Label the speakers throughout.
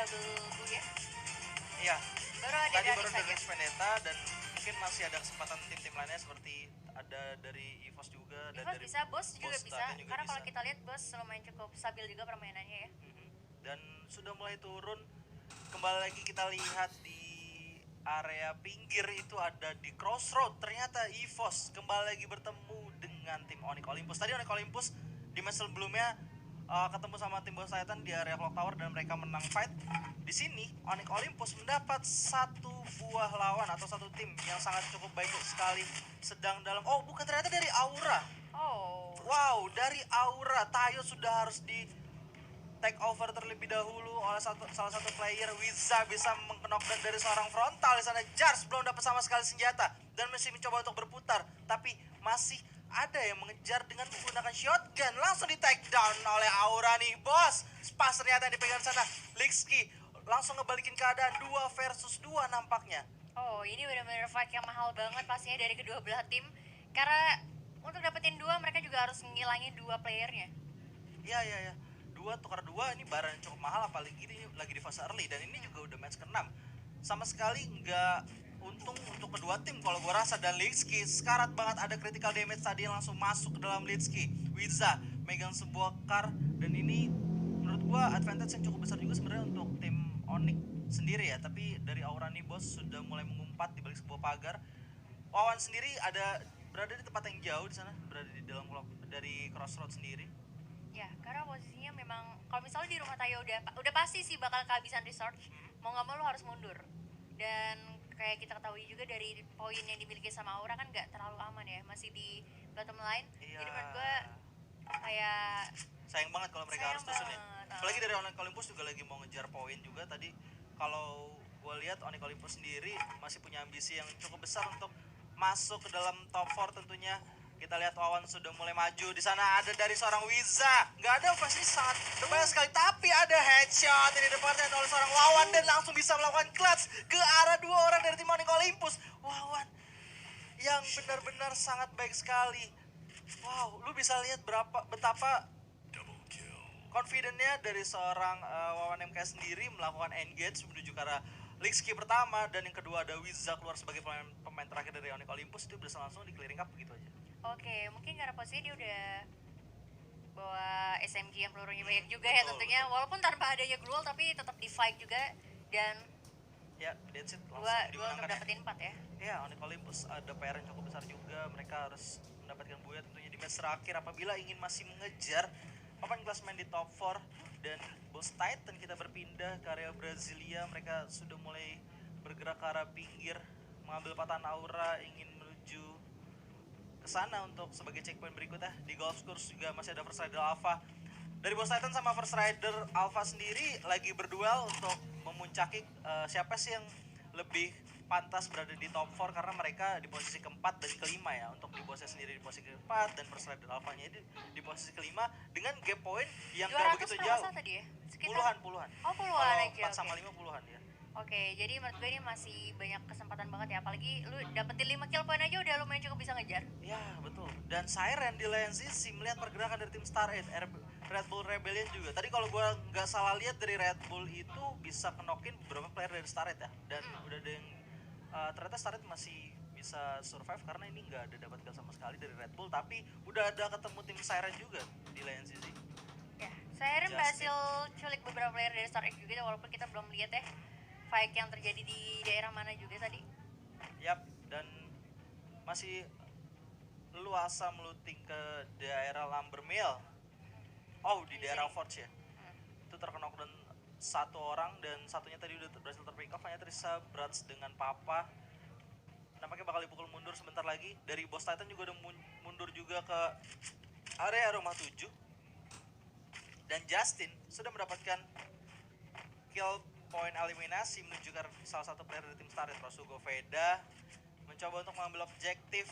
Speaker 1: double blue ya?
Speaker 2: Iya,
Speaker 1: Baru ada
Speaker 2: tadi
Speaker 1: dari
Speaker 2: baru
Speaker 1: saja.
Speaker 2: dari Vendetta dan mungkin masih ada kesempatan tim-tim lainnya seperti ada dari EVOS juga dan
Speaker 1: Evos
Speaker 2: dari
Speaker 1: bisa, Bos juga bisa.
Speaker 2: Titan juga
Speaker 1: Karena
Speaker 2: bisa.
Speaker 1: kalau kita lihat Bos lumayan cukup stabil juga permainannya ya.
Speaker 2: Dan sudah mulai turun. Kembali lagi kita lihat di area pinggir itu ada di crossroad, ternyata EVOS kembali lagi bertemu dengan tim Onyx Olympus. Tadi Onyx Olympus di match sebelumnya ketemu sama tim Boss Titan di area Clock Tower dan mereka menang fight. Di sini Onyx Olympus mendapat satu buah lawan atau satu tim yang sangat cukup baik sekali sedang dalam, oh bukan, ternyata dari Aura.
Speaker 1: Oh.
Speaker 2: Wow, dari Aura Tayo sudah harus di take over terlebih dahulu oleh salah satu player. Wiza bisa meng-knockdown dari seorang frontal di sana. Jars belum dapat sama sekali senjata dan masih mencoba untuk berputar, tapi masih ada yang mengejar dengan menggunakan shotgun. Langsung di take down oleh Aura nih, bos. Spas ternyata yang dipegang sana. Lixki langsung ngebalikin keadaan 2 versus 2 nampaknya.
Speaker 1: Oh, ini benar-benar fight yang mahal banget pastinya dari kedua belah tim. Karena untuk dapetin dua mereka juga harus ngilangin dua playernya.
Speaker 2: Iya. Dua tukar dua ini barang yang cukup mahal, apalagi ini lagi di fase early dan ini juga udah match ke-6. Sama sekali nggak untung untuk kedua tim kalau gua rasa. Dan Litsky sekarat banget, ada critical damage tadi yang langsung masuk ke dalam Litsky. Wiza megang sebuah car dan ini menurut gua advantage yang cukup besar juga sebenarnya untuk tim Onyx sendiri ya. Tapi dari Aura nih bos sudah mulai mengumpat di balik sebuah pagar. Wawan sendiri ada berada di tempat yang jauh di sana, berada di dalam dari crossroad sendiri.
Speaker 1: Ya, karena posisinya memang kalau misalnya di rumah Tayo udah pasti sih bakal kehabisan resource. Mau nggak mau lo harus mundur. Dan kayak kita ketahui juga dari poin yang dimiliki sama Aura kan nggak terlalu aman ya, masih di bottom line.
Speaker 2: Iya.
Speaker 1: Jadi menurut gue kayak
Speaker 2: sayang banget kalau mereka harus tusun ya. Apalagi dari Onyx Olympus juga lagi mau ngejar poin juga tadi. Kalau gue lihat Onyx Olympus sendiri masih punya ambisi yang cukup besar untuk masuk ke dalam top 4 tentunya. Kita lihat Wawan sudah mulai maju. Di sana ada dari seorang Wiza. Nggak ada pasti sangat berbahaya sekali, tapi ada headshot ini depannya oleh seorang Wawan dan langsung bisa melakukan clutch ke arah dua orang dari tim Onyx Olympus. Wawan yang benar-benar sangat baik sekali. Wow, lu bisa lihat betapa confidentnya dari seorang Wawan MK sendiri melakukan engage menuju ke arah Lixki pertama, dan yang kedua ada Wiza keluar sebagai pemain terakhir dari Onyx Olympus. Itu bisa langsung di clearing up begitu aja.
Speaker 1: Oke, mungkin karena posisinya dia udah bawa SMG yang pelurunya banyak juga ya tentunya. Walaupun tanpa adanya Gruel tapi tetap di fight juga. Dan
Speaker 2: ya, that's it, langsung
Speaker 1: dua untuk
Speaker 2: dimenangkan
Speaker 1: dapetin 4 ya.
Speaker 2: Ya, Onyx Olympus ada PR yang cukup besar juga. Mereka harus mendapatkan buaya tentunya di match terakhir apabila ingin masih mengejar papan klasemen di top 4. Dan Boss Titan kita berpindah ke area Brasilia. Mereka sudah mulai bergerak ke arah pinggir, mengambil patahan Aura, ingin menuju ke sana untuk sebagai checkpoint berikutnya. Di golf course juga masih ada First Rider Alpha. Dari Boss Titan sama First Rider Alpha sendiri lagi berduel untuk memuncaki siapa sih yang lebih pantas berada di top 4, karena mereka di posisi keempat dan kelima ya. Untuk di bossnya sendiri di posisi keempat dan First Rider Alpha-nya di posisi kelima dengan gap point yang gak begitu jauh.
Speaker 1: Tadi ya?
Speaker 2: Puluhan.
Speaker 1: Oh, puluhan aja.
Speaker 2: 4 sama 5 puluhan ya.
Speaker 1: Oke, jadi menurut gue ini masih banyak kesempatan banget ya. Apalagi lu dapetin 5 kill point aja udah lumayan cukup bisa ngejar.
Speaker 2: Ya, betul. Dan Siren di lane sisi melihat pergerakan dari tim Star 8, Red Bull Rebellion juga. Tadi kalau gue nggak salah lihat dari Red Bull itu bisa kenokin beberapa player dari Star 8 ya. Dan udah ada yang ternyata Star 8 masih bisa survive karena ini nggak ada dapat kill sama sekali dari Red Bull. Tapi udah ada ketemu tim Siren juga di lane sisi.
Speaker 1: Ya, Siren berhasil culik beberapa player dari Star 8 juga, walaupun kita belum lihat ya fight yang terjadi di daerah mana juga tadi.
Speaker 2: Yap, dan masih leluasa meluting ke daerah Lumber Mill. Oh, di daerah Forge ya. Itu terkena dan satu orang dan satunya tadi udah berhasil terpick off. Hanya Trisa Brats dengan Papa. Nampaknya bakal dipukul mundur sebentar lagi. Dari Boss Titan juga udah mundur juga ke area rumah 7. Dan Justin sudah mendapatkan kill point eliminasi menuju ke salah satu player dari tim Star Red. Rosugo Veda mencoba untuk mengambil objektif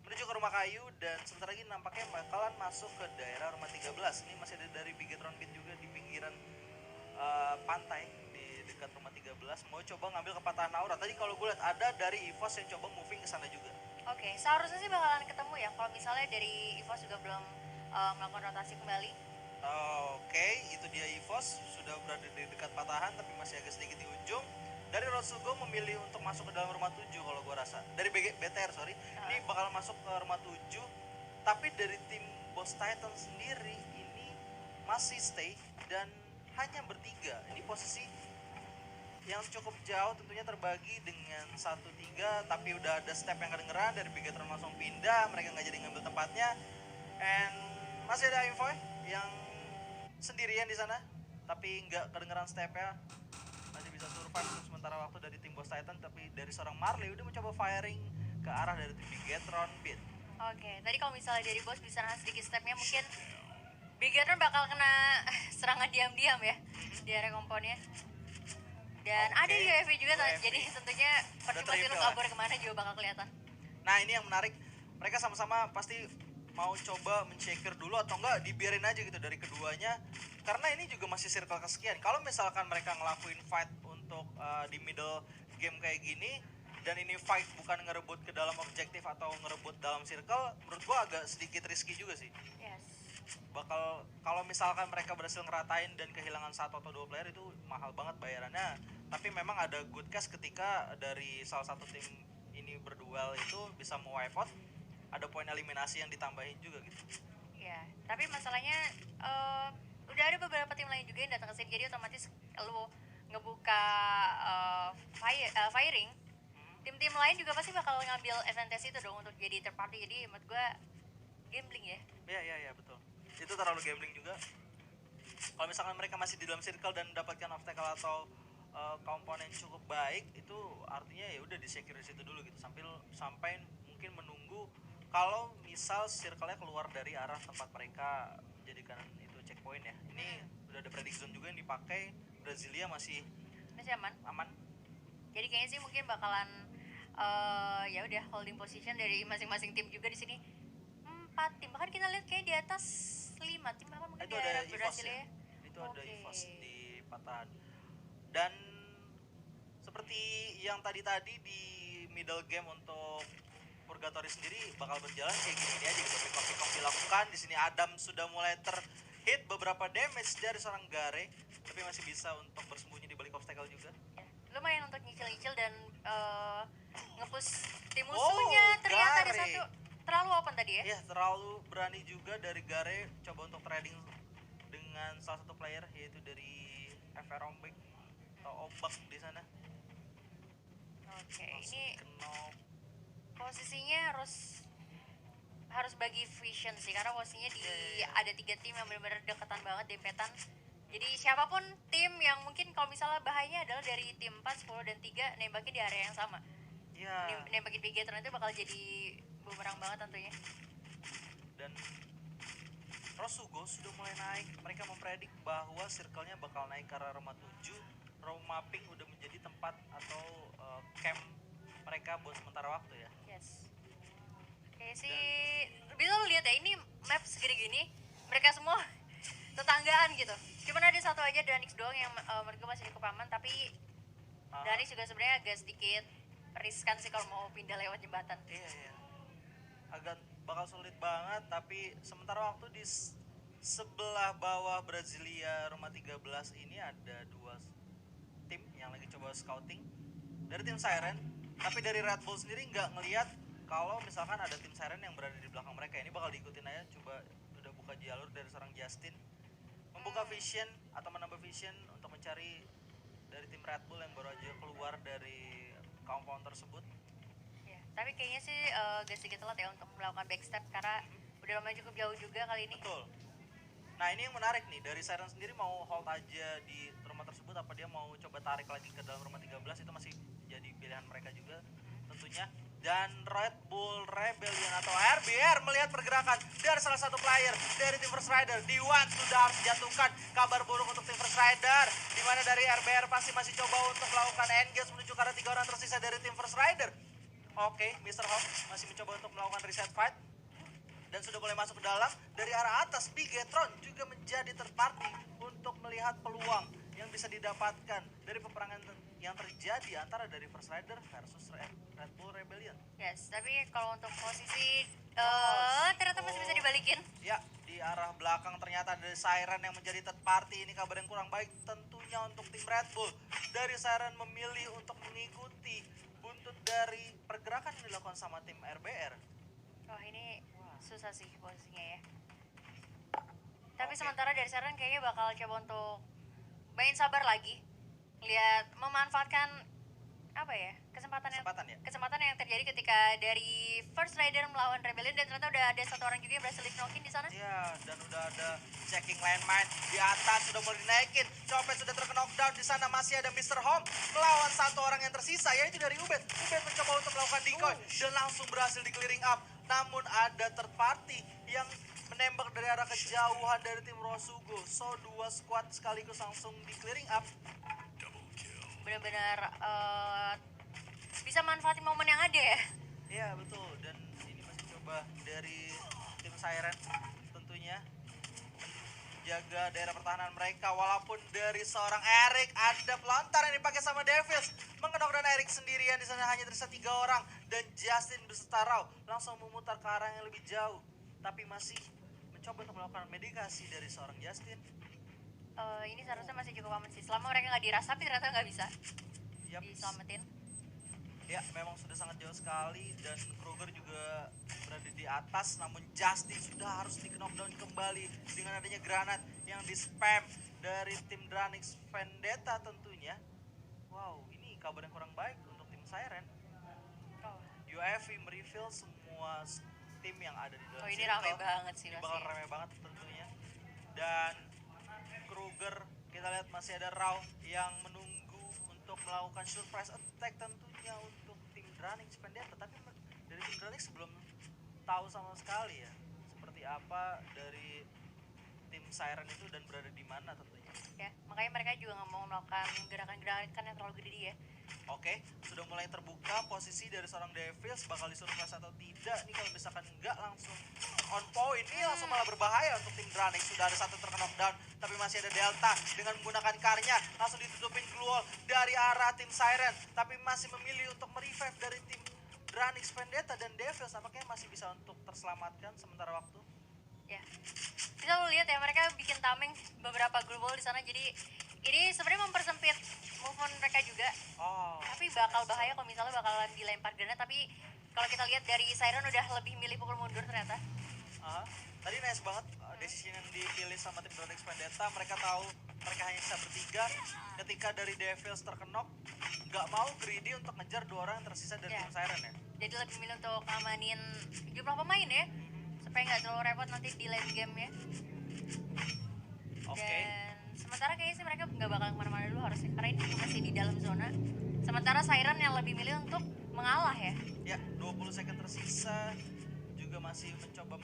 Speaker 2: menuju ke rumah kayu, dan sebentar lagi nampaknya bakalan masuk ke daerah rumah 13. Ini masih ada dari Bigetron Pit juga di pinggiran pantai di dekat rumah 13. Mau coba ngambil kepatahan Aura. Tadi kalau gue lihat ada dari EVOS yang coba moving ke sana juga.
Speaker 1: Oke, seharusnya sih bakalan ketemu ya kalau misalnya dari EVOS juga belum melakukan rotasi kembali.
Speaker 2: Oke, itu dia EVOS sudah berada di dekat patahan tapi masih agak sedikit di ujung. Dari Rosugo memilih untuk masuk ke dalam rumah 7 kalau gua rasa. Dari BTR sorry, ini bakal masuk ke rumah 7. Tapi dari tim Boss Titan sendiri ini masih stay dan hanya bertiga. Ini posisi yang cukup jauh, tentunya terbagi dengan 1-3, tapi udah ada step yang kedengeran dari Bigetron langsung pindah, mereka nggak jadi ngambil tempatnya. And masih ada info yang sendirian di sana, tapi nggak kedengeran stepnya, masih bisa survive untuk sementara waktu dari tim Boss Titan. Tapi dari seorang Marley udah mencoba firing ke arah dari tim Bigetron Beat.
Speaker 1: Oke, tadi kalau misalnya dari bos bisa nahan sedikit stepnya, mungkin Bigetron bakal kena serangan diam-diam ya di area komponnya. Dan
Speaker 2: Oke,
Speaker 1: ada UAV juga,
Speaker 2: UAV.
Speaker 1: jadi tentunya percuma sih lu
Speaker 2: triple
Speaker 1: kabur kemana juga bakal kelihatan.
Speaker 2: Nah ini yang menarik, mereka sama-sama pasti mau coba mencekir dulu atau enggak dibiarin aja gitu dari keduanya, karena ini juga masih circle kesekian. Kalau misalkan mereka ngelakuin fight untuk di middle game kayak gini, dan ini fight bukan ngerebut ke dalam objektif atau ngerebut dalam circle, menurut gua agak sedikit risky juga sih.
Speaker 1: Yes.
Speaker 2: Bakal, kalau misalkan mereka berhasil ngeratain dan kehilangan 1 atau 2 player, itu mahal banget bayarannya. Tapi memang ada good case ketika dari salah satu tim ini berduel itu bisa wipe out, ada poin eliminasi yang ditambahin juga gitu.
Speaker 1: Ya, tapi masalahnya udah ada beberapa tim lain juga yang datang ke sini, jadi otomatis lu ngebuka firing, tim-tim lain juga pasti bakal ngambil advantage itu dong untuk jadi third party. Jadi menurut gua gambling ya.
Speaker 2: Ya betul, itu terlalu gambling juga. Kalau misalkan mereka masih di dalam circle dan mendapatkan obstacle atau komponen cukup baik, itu artinya ya udah di secure situ dulu gitu, sampai mungkin menunggu kalau misal circle-nya keluar dari arah tempat mereka menjadikan itu checkpoint ya. Ini udah ada predict zone juga yang dipakai, Brasilia masih aman.
Speaker 1: Jadi kayaknya sih mungkin bakalan ya udah holding position dari masing-masing tim juga di sini. 4 tim, bahkan kita lihat kayak di atas 5 tim, bahkan mungkin
Speaker 2: Itu
Speaker 1: di
Speaker 2: ada
Speaker 1: area
Speaker 2: EVOS
Speaker 1: Brasil
Speaker 2: ya,
Speaker 1: ya.
Speaker 2: itu ada
Speaker 1: Oke.
Speaker 2: EVOS di patahan. Dan seperti yang tadi di middle game untuk Purgatory sendiri bakal berjalan kayak gini aja gitu, pick off dilakukan. Di sini Adam sudah mulai terhit beberapa damage dari seorang Gare, tapi masih bisa untuk bersembunyi di balik obstacle juga.
Speaker 1: Ya, lumayan untuk nyicil-nyicil dan nge-push tim musuhnya. Ternyata ada
Speaker 2: Gare.
Speaker 1: satu terlalu open tadi ya.
Speaker 2: Iya, terlalu berani juga dari Gare coba untuk trading dengan salah satu player, yaitu dari FR Ombek atau Obak di sana.
Speaker 1: Oke,
Speaker 2: Langsung
Speaker 1: ini
Speaker 2: kenok.
Speaker 1: posisinya harus bagi vision sih, karena posisinya ada 3 tim yang benar-benar deketan banget, dempetan. Jadi siapapun tim yang mungkin kalau misalnya bahayanya adalah dari tim 4, 10, dan 3 nembakin di area yang sama.
Speaker 2: Iya.
Speaker 1: Nembakin Bigetron itu bakal jadi bumerang banget tentunya.
Speaker 2: Dan Rosugo sudah mulai naik. Mereka mempredik bahwa circle-nya bakal naik ke arah rumah 7. Row mapping udah menjadi tempat atau camp mereka buat sementara waktu ya.
Speaker 1: Yes. Kayak sih bisa lu lihat ya, ini map segini gini, mereka semua tetanggaan gitu. Cuman ada satu aja Danix doang yang menurut gue masih cukup aman, tapi Danix juga sebenarnya agak sedikit riskan sih kalau mau pindah lewat jembatan.
Speaker 2: Iya. Agak bakal sulit banget, tapi sementara waktu di sebelah bawah Brasilia rumah 13 ini ada 2 tim yang lagi coba scouting dari tim Siren, tapi dari Red Bull sendiri nggak ngelihat kalau misalkan ada tim Siren yang berada di belakang mereka. Ini bakal diikutin aja, coba udah buka jalur dari seorang Justin, membuka vision atau menambah vision untuk mencari dari tim Red Bull yang baru aja keluar dari compound tersebut.
Speaker 1: Ya, tapi kayaknya sih gak sedikit telat ya untuk melakukan backstep, karena udah lumayan cukup jauh juga kali ini.
Speaker 2: Betul. Nah ini yang menarik nih, dari Siren sendiri mau hold aja di rumah tersebut, apa dia mau coba tarik lagi ke dalam rumah 13, itu masih jadi pilihan mereka juga tentunya. Dan Red Bull Rebellion atau RBR melihat pergerakan dari salah satu player dari tim First Rider. D1 sudah harus dijatuhkan. Kabar buruk untuk tim First Rider, dimana dari RBR pasti masih coba untuk melakukan engage menuju ke arah 3 orang tersisa dari tim First Rider. Oke, Mr. Hawk masih mencoba untuk melakukan reset fight dan sudah mulai masuk ke dalam. Dari arah atas, Bigetron juga menjadi third party untuk melihat peluang yang bisa didapatkan dari peperangan yang terjadi antara dari First Rider versus Red Bull Rebellion.
Speaker 1: Yes, tapi kalau untuk posisi ternyata masih bisa dibalikin.
Speaker 2: Ya, di di arah belakang ternyata dari Siren yang menjadi third party. Ini kabar yang kurang baik tentunya untuk tim Red Bull. Dari Siren memilih untuk mengikuti buntut dari pergerakan yang dilakukan sama tim RBR.
Speaker 1: Wah ini susah sih posisinya ya. Tapi
Speaker 2: Oke.
Speaker 1: sementara dari Siren kayaknya bakal coba untuk main sabar lagi. Lihat memanfaatkan apa ya kesempatan yang terjadi ketika dari First Rider melawan Rebellion, dan ternyata udah ada satu orang juga yang berhasil di-knockin di sana.
Speaker 2: Iya, dan udah ada checking landmine di atas, sudah mulai dinaikin. Copet sudah terkena knockdown, di sana masih ada Mr. Home melawan satu orang yang tersisa, yaitu dari Ubed. Ubed mencoba untuk melakukan decoy dan langsung berhasil di clearing up. Namun ada third party yang menembak dari arah kejauhan dari tim Rosugo. So dua squad sekaligus langsung di clearing up.
Speaker 1: Benar-benar bisa manfaatin momen yang ada ya.
Speaker 2: Iya betul, dan ini masih coba dari tim Siren tentunya jaga daerah pertahanan mereka, walaupun dari seorang Eric ada pelontar yang dipakai sama Devils mengenok, dan Eric sendirian di sana hanya tersisa 3 orang, dan Justin beserta Rao langsung memutar ke arah yang lebih jauh, tapi masih mencoba untuk melakukan medikasi dari seorang Justin.
Speaker 1: Ini seharusnya masih cukup aman sih selama mereka nggak diras, tapi ternyata nggak bisa diselamatin.
Speaker 2: Ya, memang sudah sangat jauh sekali, dan Kruger juga berada di atas, namun Justin sudah harus di knockdown kembali dengan adanya granat yang di spam dari tim Dranix Vendetta tentunya. Wow, ini kabar yang kurang baik untuk tim Siren. UAV mereveal semua tim yang ada di dalam
Speaker 1: ini
Speaker 2: circle.
Speaker 1: ramai banget sih
Speaker 2: Ini bakal ramai banget tentunya. Dan Kruger, kita lihat masih ada Rao yang menunggu untuk melakukan surprise attack tentunya untuk tim Dranix Vendetta, tapi dari tim Dranix belum tahu sama sekali ya seperti apa dari tim Siren itu dan berada di mana tentunya.
Speaker 1: Ya, makanya mereka juga nggak mau melakukan gerakan-gerakan yang terlalu gede ya.
Speaker 2: Oke, sudah mulai terbuka posisi dari seorang Devils, bakal disurprise atau tidak nih. Kalau misalkan enggak langsung on point, ini langsung malah berbahaya untuk tim Dranix. Sudah ada satu terkena knockdown, tapi masih ada Delta dengan menggunakan karnya langsung ditutupin keluar dari arah tim Siren, tapi masih memilih untuk merevive dari tim Dranix Vendetta, dan Devils nampaknya masih bisa untuk terselamatkan sementara waktu.
Speaker 1: Ya, kita lo lihat ya, mereka bikin tameng beberapa global di sana, jadi ini sebenarnya mempersempit movement mereka juga. Tapi bakal bahaya kalau misalnya bakalan dilempar granat. Tapi kalau kita lihat dari Siren udah lebih milih pukul mundur ternyata.
Speaker 2: Tadi nice banget decision yang dipilih sama tim Dranix Vendetta. Mereka tahu mereka hanya bisa bertiga. Ketika dari Devils terkenok, nggak mau greedy untuk ngejar 2 orang yang tersisa dari tim Siren ya.
Speaker 1: Jadi lebih milih untuk ngamanin jumlah pemain ya, supaya nggak terlalu repot nanti di late game ya. Dan sementara kayaknya sih mereka nggak bakal kemana-mana dulu harusnya, karena ini masih di dalam zona. Sementara Siren yang lebih milih untuk mengalah ya.
Speaker 2: Ya, 20 second tersisa, juga masih mencoba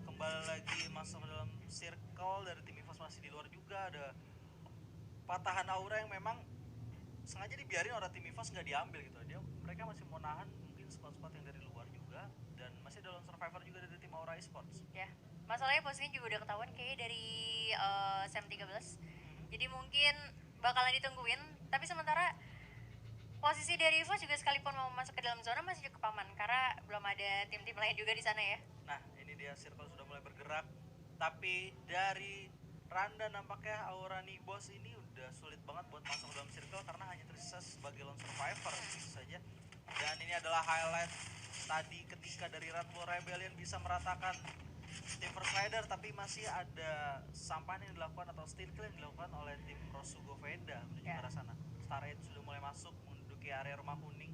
Speaker 2: kembali lagi masuk ke dalam circle. Dari tim EVOS masih di luar juga, ada patahan aura yang memang sengaja dibiarin orang tim EVOS nggak diambil gitu. Mereka masih mau nahan mungkin spot-spot yang dari luar juga, dan masih ada lone survivor juga dari tim Aura Esports.
Speaker 1: Ya, masalahnya posisinya juga udah ketahuan kayaknya dari SEM 13. Jadi mungkin bakalan ditungguin, tapi sementara posisi dari EVOS juga sekalipun mau masuk ke dalam zona masih cukup aman karena belum ada tim-tim lain juga di sana ya.
Speaker 2: Nah, ini dia circle sudah mulai bergerak, tapi dari Randa nampaknya Aura Nibos ini udah sulit banget buat masuk dalam circle karena hanya tersisa sebagai lone survivor gitu saja. Dan ini adalah highlight tadi ketika dari Red Bull Rebellion bisa meratakan tim First Rider, tapi masih ada sampahan yang dilakukan atau steal kill yang dilakukan oleh tim Rosugo Veda menuju ke arah sana. Starlight sudah mulai masuk menduduki area rumah kuning,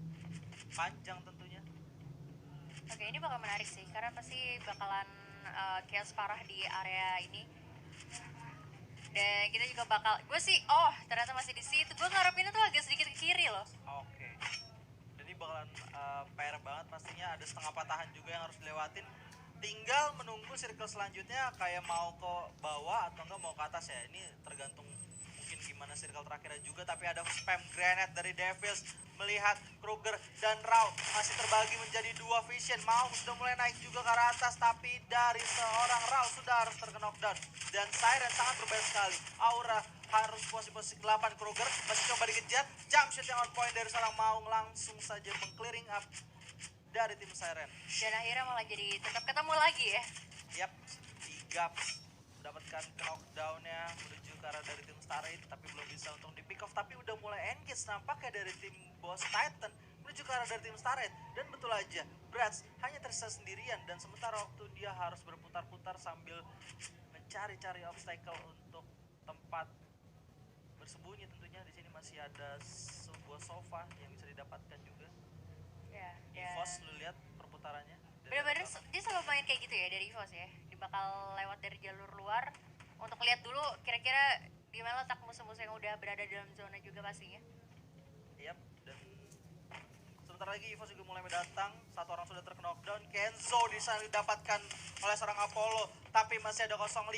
Speaker 2: panjang tentunya.
Speaker 1: Oke, ini bakal menarik sih karena pasti bakalan chaos parah di area ini. Dan kita juga bakal, gue sih, ternyata masih di situ. Gue ngarepinnya tuh agak sedikit ke kiri loh.
Speaker 2: Oke. Dan ini bakalan PR banget pastinya, ada setengah patahan juga yang harus dilewatin. Tinggal menunggu circle selanjutnya kayak mau ke bawah atau enggak mau ke atas ya. Ini tergantung mungkin gimana circle terakhirnya juga, tapi ada spam granate dari Devils melihat Kruger dan Rao masih terbagi menjadi 2 vision. Mau sudah mulai naik juga ke arah atas, tapi dari seorang Rao sudah harus terkena knockdown, dan Siren sangat berbahaya sekali. Aura harus posisi 8. Kruger masih coba dikejar, jump shot yang on point dari seorang Maung langsung saja meng-clearing up dari tim Siren.
Speaker 1: Dan akhirnya malah jadi tetap ketemu lagi ya.
Speaker 2: Yap, 3 mendapatkan knockdown-nya menuju ke arah dari tim Starlight, tapi belum bisa untuk di pick off, tapi udah mulai engage nampaknya dari tim Boss Titan menuju ke arah dari tim Starlight. Dan betul aja, Brads hanya tersisa sendirian, dan sementara waktu dia harus berputar-putar sambil mencari-cari obstacle untuk tempat bersembunyi. Tentunya di sini masih ada sebuah sofa yang bisa didapatkan juga.
Speaker 1: Ya,
Speaker 2: EVOS lu lihat perputarannya dari
Speaker 1: bener-bener
Speaker 2: arah belakang.
Speaker 1: dia selalu main kayak gitu ya dari EVOS ya. Dia bakal lewat dari jalur luar untuk lihat dulu kira-kira di mana letak musuh-musuh yang udah berada dalam zona juga pastinya.
Speaker 2: Yap, dan sebentar lagi EVOS juga mulai mendatang. Satu orang sudah terknockdown. Kenzo di sana didapatkan oleh seorang Apollo, tapi masih ada 05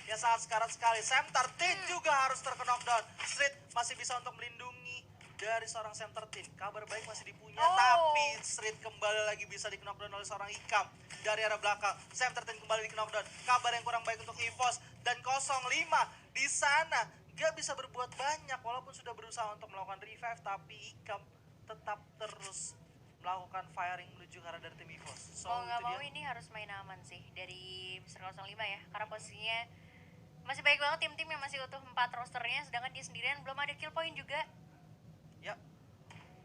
Speaker 2: yang sangat sekarat sekali. Sam 13 juga harus terknockdown. Street masih bisa untuk melindungi dari seorang Sam 13. Kabar baik masih dipunya, tapi Street kembali lagi bisa di-knockdown oleh seorang Ikam dari arah belakang. Sam 13 kembali di-knockdown. Kabar yang kurang baik untuk EVOS, dan 05 di sana gak bisa berbuat banyak walaupun sudah berusaha untuk melakukan revive, tapi Ikam tetap terus melakukan firing menuju ke arah dari tim EVOS. So,
Speaker 1: Mau nggak
Speaker 2: itu
Speaker 1: mau
Speaker 2: dia.
Speaker 1: ini harus main aman sih dari Mr. 05 ya, karena posisinya masih baik banget tim-tim yang masih utuh 4 rosternya, sedangkan dia sendirian belum ada kill point juga.
Speaker 2: Ya,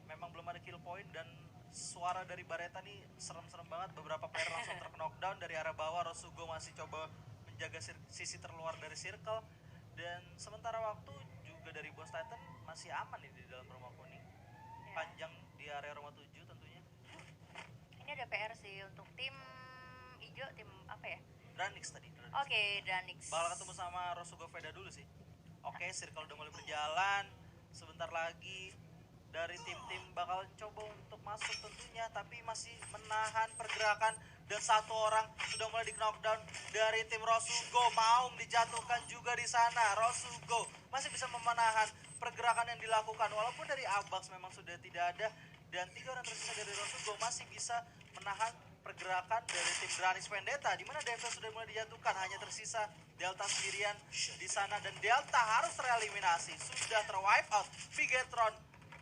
Speaker 2: memang belum ada kill point, dan suara dari Bareta nih serem-serem banget. Beberapa player langsung terknockdown dari arah bawah. Rosugo masih coba menjaga sisi terluar dari circle, dan sementara waktu juga dari Boss Titan masih aman nih di dalam rumah kuning.
Speaker 1: Ya.
Speaker 2: Panjang di area rumah 7 tentunya.
Speaker 1: Ini ada PR sih untuk tim hijau, tim apa ya?
Speaker 2: Dranix tadi. Dranix.
Speaker 1: Oke, Dranix.
Speaker 2: Bakal ketemu sama Rosugo Veda dulu sih. Oke, circle udah mulai berjalan. Sebentar lagi dari tim-tim bakal coba untuk masuk tentunya, tapi masih menahan pergerakan, dan satu orang sudah mulai di knockdown dari tim Rosugo. Maung dijatuhkan juga di sana. Rosugo masih bisa memenahan pergerakan yang dilakukan walaupun dari Abax memang sudah tidak ada, dan 3 orang tersisa dari Rosugo masih bisa menahan pergerakan dari tim Dranix Vendetta, di mana Devil sudah mulai dijatuhkan. Hanya tersisa Delta sendirian di sana, dan Delta harus tereliminasi, sudah terwipe out. Bigetron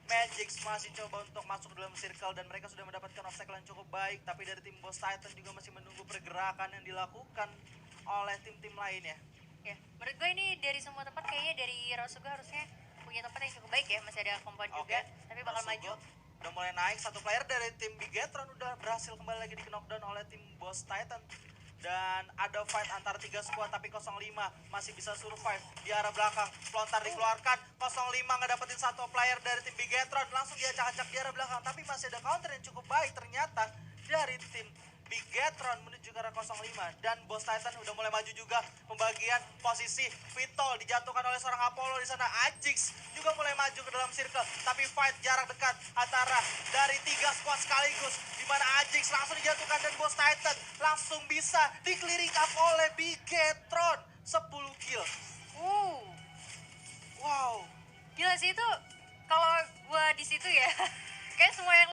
Speaker 2: Magix masih coba untuk masuk ke dalam circle, dan mereka sudah mendapatkan obstacle yang cukup baik, tapi dari tim Boss Titan juga masih menunggu pergerakan yang dilakukan oleh tim-tim lainnya.
Speaker 1: Ya, menurut gue ini dari semua tempat kayaknya dari Rosugo harusnya punya tempat yang cukup baik ya, masih ada kompon juga, tapi bakal
Speaker 2: Rosugo
Speaker 1: maju.
Speaker 2: udah mulai naik. Satu player dari tim Bigetron udah berhasil kembali lagi di knockdown oleh tim Boss Titan, dan ada fight antara 3 squad, tapi 05 masih bisa survive di arah belakang. Pelontar dikeluarkan, 05 ngedapetin satu player dari tim Bigetron, langsung diacak-acak di arah belakang, tapi masih ada counter yang cukup baik ternyata dari tim Bigetron menuju ke arah 05, dan Boss Titan udah mulai maju juga. Pembagian posisi, Vitol dijatuhkan oleh seorang Apollo di sana. Ajix juga mulai maju ke dalam circle, tapi fight jarak dekat antara dari 3 squad sekaligus, di mana Ajix langsung dijatuhkan, dan Boss Titan langsung bisa di clearing up oleh Bigetron. 10 kill.